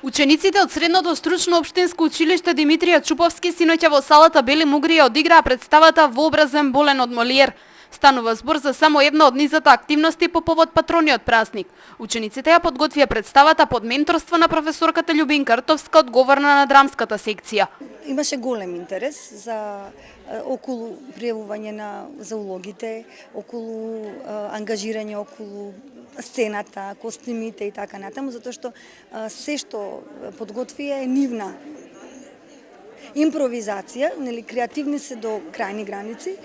Учениците од Средното стручно општинско училиште Димитрија Чуповски синоќа во салата Бели Мугри ја одиграа представата Вообразен болен од Молиер. Станува збор за само една од низата активности по повод патрониот празник. Учениците ја подготвија представата под менторство на професорката Љубинка Ртовска, одговорна на драмската секција. Имаше голем интерес за околу пријавување за улогите, околу ангажирање, околу сцената, костимите и така натаму, затоа што се што подготвија е нивна импровизација, нели, креативни се до крајни граници.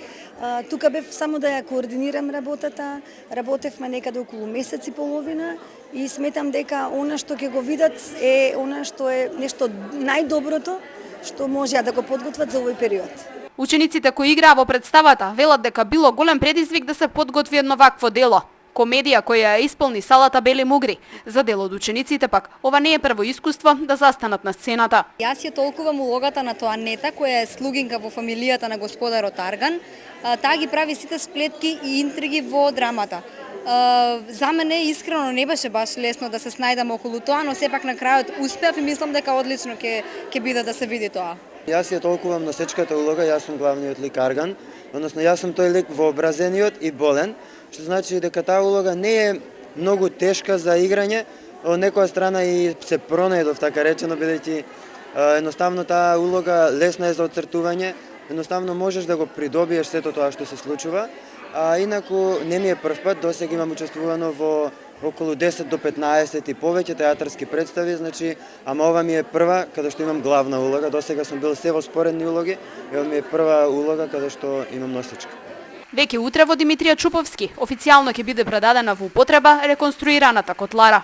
Тука бев само да ја координирам работата, работевме некаде околу месец и половина и сметам дека она што ќе го видат е она што е нешто најдоброто што може да го подготват за овој период. Учениците кои играа во представата велат дека било голем предизвик да се подготви едно вакво дело. Комедија која ја исполни салата Бели Мугри. За дел од учениците пак, ова не е прво искуство да застанат на сцената. Јас ја толкувам улогата на Тоанета, која е слугинка во фамилијата на господарот Арган. Таа ги прави сите сплетки и интриги во драмата. За мене искрено не беше баш лесно да се снајдам околу тоа, но сепак на крајот успеав и мислам дека одлично ќе биде да се види тоа. Јас ја толкувам носечката улога, јас сум главниот лик Арган, односно јас сум тој лик вообразениот и болен, што значи дека таа улога не е многу тешка за играње, од некоја страна и се пронајдов, така речено, бидејќи едноставно таа улога лесна е за оцртување, едноставно можеш да го придобиеш сето тоа што се случува, а инаку не ми е прв пат, досега имам учествувано во околу 10 до 15 и повеќе театарски представи, значи, ама ова ми е прва каде што имам главна улога, досега сум бил се во споредни улоги, и ова ми е прва улога каде што имам носечка. Веќе утре во Димитрија Чуповски официјално ќе биде предадена во употреба реконструираната котлара.